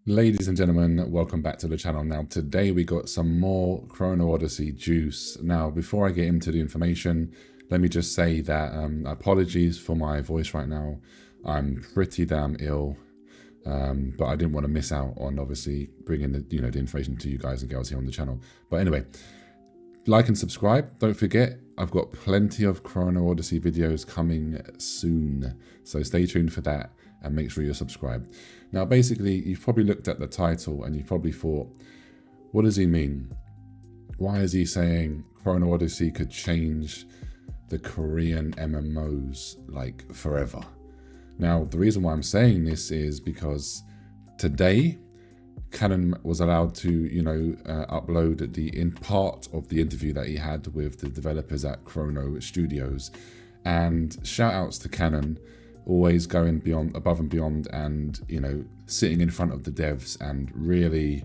Ladies and gentlemen, welcome back to the channel. Now, today we got some more Chrono Odyssey juice. Now, before I get into the information, let me just say that apologies for my voice right now. I'm pretty damn ill, but I didn't want to miss out on obviously bringing the information to you guys and girls here on the channel. But anyway, like and subscribe. Don't forget, I've got plenty of Chrono Odyssey videos coming soon, so stay tuned for that and make sure you're subscribed. Now, basically, you've probably looked at the title and you've probably thought, what does he mean? Why is he saying Chrono Odyssey could change the Korean MMOs like forever? Now, the reason why I'm saying this is because today, Canon was allowed to, upload the part of the interview that he had with the developers at Chrono Studios. And shout outs to Canon, always going above and beyond, and sitting in front of the devs and really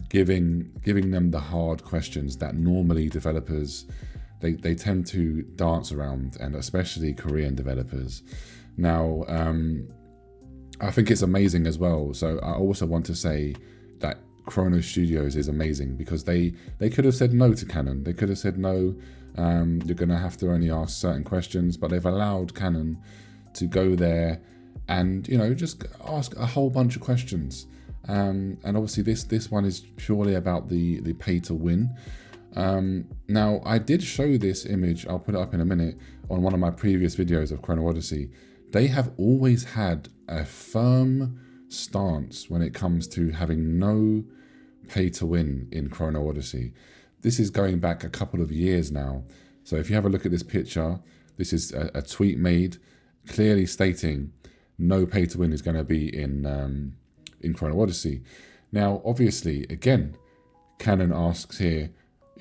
giving them the hard questions that normally developers they tend to dance around, and especially Korean developers. Now I think it's amazing as well. So I also want to say that Chrono Studios is amazing because they could have said no to Canon. They could have said no, you're going to have to only ask certain questions, but they've allowed Canon to go there and just ask a whole bunch of questions. And obviously this one is purely about the pay to win. Now, I did show this image, I'll put it up in a minute, on one of my previous videos of Chrono Odyssey. They have always had a firm stance when it comes to having no pay to win in Chrono Odyssey. This is going back a couple of years now. So if you have a look at this picture, this is a tweet made clearly stating no pay to win is going to be in Chrono Odyssey. Now, obviously, again, Canon asks here,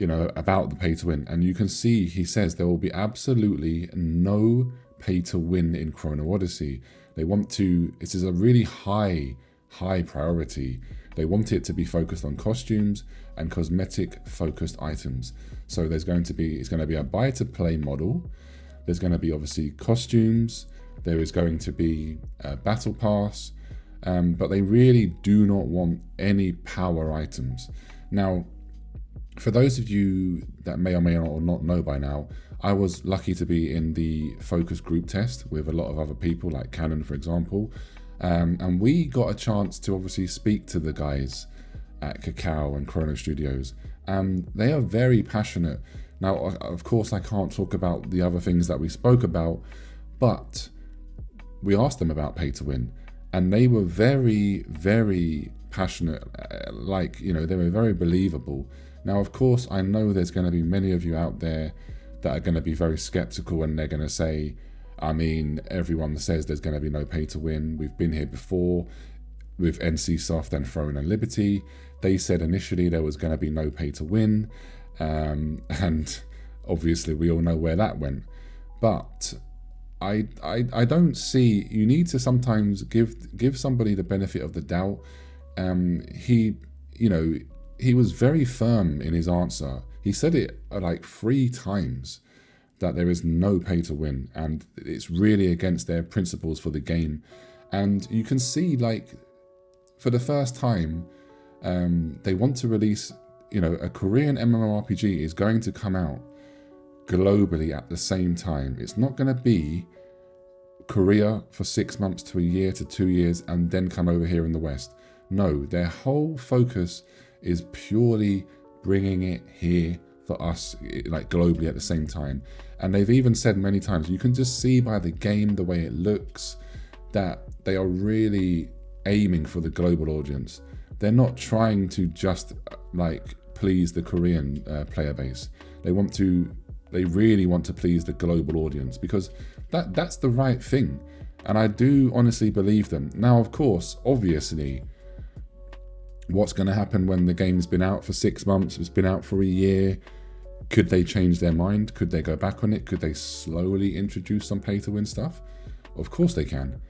about the pay to win, and you can see he says there will be absolutely no pay to win in Chrono Odyssey. They want to, this is a really high priority. They want it to be focused on costumes and cosmetic focused items. So it's going to be a buy to play model. There's going to be obviously costumes. There is going to be a battle pass, but they really do not want any power items. Now, for those of you that may or may not know by now, I was lucky to be in the focus group test with a lot of other people, like Canon, for example. And we got a chance to obviously speak to the guys at Kakao and Chrono Studios. And they are very passionate. Now, of course, I can't talk about the other things that we spoke about, but we asked them about pay to win. And they were very, very passionate. They were very believable. Now, of course, I know there's going to be many of you out there that are going to be very skeptical, and they're going to say, I mean, everyone says there's going to be no pay to win. We've been here before with NCSoft and Throne and Liberty. They said initially there was going to be no pay to win. And obviously we all know where that went. But I don't see, you need to sometimes give somebody the benefit of the doubt. He was very firm in his answer. He said it like 3 times that there is no pay to win, and it's really against their principles for the game. And you can see, like, for the first time, they want to release, a Korean MMORPG is going to come out globally at the same time. It's not going to be Korea for 6 months to a year to 2 years and then come over here in the West. No, their whole focus is purely bringing it here for us, like globally at the same time. And they've even said many times, you can just see by the game, the way it looks, that they are really aiming for the global audience. They're not trying to just please the Korean player base. They really want to please the global audience, because that's the right thing. And I do honestly believe them. Now, of course, obviously, what's going to happen when the game's been out for 6 months, it's been out for a year? Could they change their mind? Could they go back on it? Could they slowly introduce some pay to win stuff? Of course they can.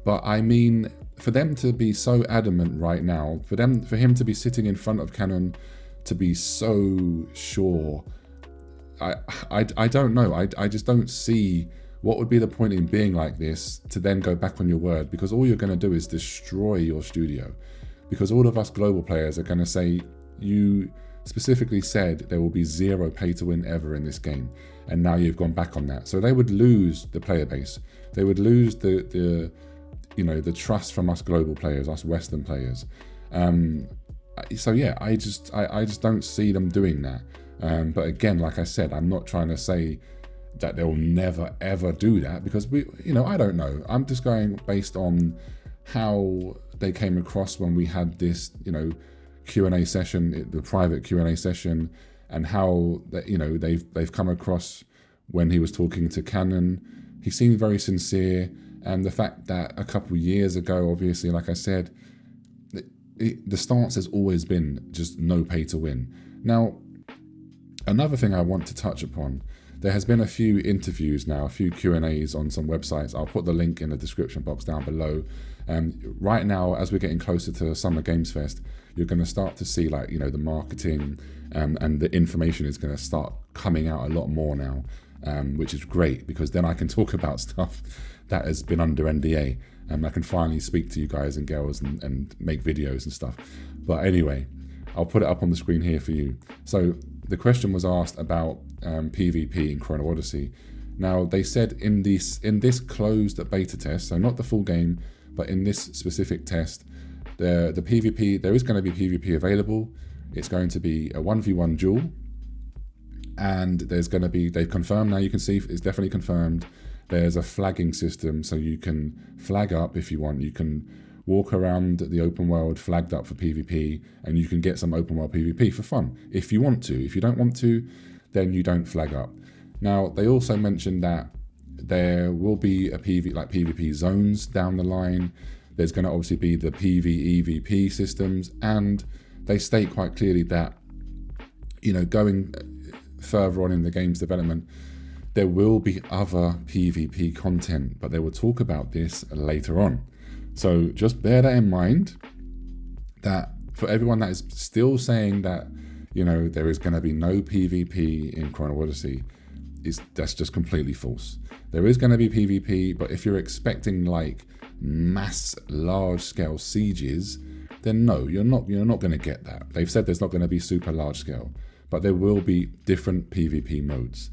But I mean, for them to be so adamant right now, for him to be sitting in front of Canon to be so sure, I don't know. I just don't see what would be the point in being like this to then go back on your word? Because all you're going to do is destroy your studio. Because all of us global players are going to say, you specifically said there will be zero pay to win ever in this game, and now you've gone back on that. So they would lose the player base. They would lose the trust from us global players, us Western players. So yeah, I just don't see them doing that. But again, like I said, I'm not trying to say that they'll never ever do that, because I don't know. I'm just going based on how they came across when we had this, Q&A session, the private Q&A session, and how they've come across when he was talking to Canon. He seemed very sincere, and the fact that a couple of years ago, obviously, like I said, the stance has always been just no pay to win. Now, another thing I want to touch upon, there has been a few interviews now, a few Q&As on some websites. I'll put the link in the description box down below. Right now, as we're getting closer to Summer Games Fest, you're going to start to see the marketing and the information is going to start coming out a lot more now, which is great, because then I can talk about stuff that has been under NDA. I can finally speak to you guys and girls and make videos and stuff. But anyway, I'll put it up on the screen here for you. So the question was asked about PvP in Chrono Odyssey. Now, they said in this closed beta test, so not the full game, but in this specific test, the PvP, there is going to be PvP available. It's going to be a 1v1 duel, and there's going to be, they've confirmed now, you can see it's definitely confirmed. There's a flagging system, so you can flag up if you want. You can walk around the open world flagged up for PvP, and you can get some open world PvP for fun if you want to. If you don't want to, then you don't flag up. Now, they also mentioned that there will be a PvP zones down the line. There's going to obviously be the PvEVP systems, and they state quite clearly that, going further on in the game's development, there will be other PvP content, but they will talk about this later on. So just bear that in mind, that for everyone that is still saying that, there is going to be no PvP in Chrono Odyssey, that's just completely false. There is going to be PvP, but if you're expecting mass large scale sieges, then no, you're not going to get that. They've said there's not going to be super large scale, but there will be different PvP modes.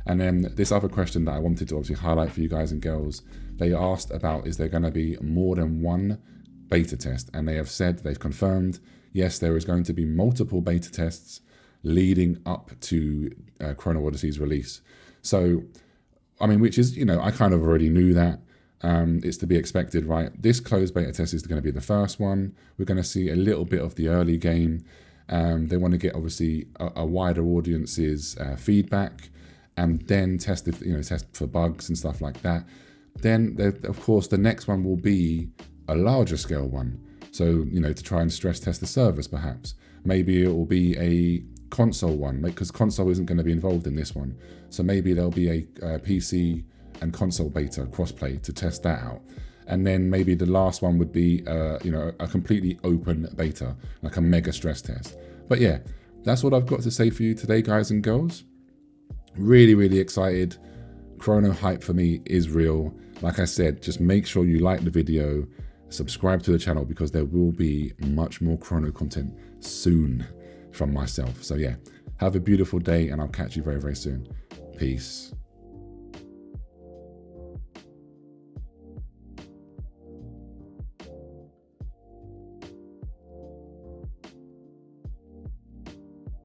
And then this other question that I wanted to obviously highlight for you guys and girls, they asked about, is there going to be more than one beta test? And they have said, they've confirmed, yes, there is going to be multiple beta tests leading up to Chrono Odyssey's release. So, which is, I kind of already knew that. It's to be expected, right? This closed beta test is going to be the first one. We're going to see a little bit of the early game. They want to get, obviously, a wider audience's feedback, and then test for bugs and stuff like that. Then, of course, the next one will be a larger scale one. So, to try and stress test the servers, perhaps. Maybe it will be a console one, because console isn't going to be involved in this one. So maybe there'll be a PC and console beta crossplay to test that out. And then maybe the last one would be, a completely open beta, like a mega stress test. But yeah, that's what I've got to say for you today, guys and girls. Really, really excited. Chrono hype for me is real. Like I said, just make sure you like the video, subscribe to the channel, because there will be much more Chrono content soon from myself. So yeah, have a beautiful day, and I'll catch you very, very soon. Peace.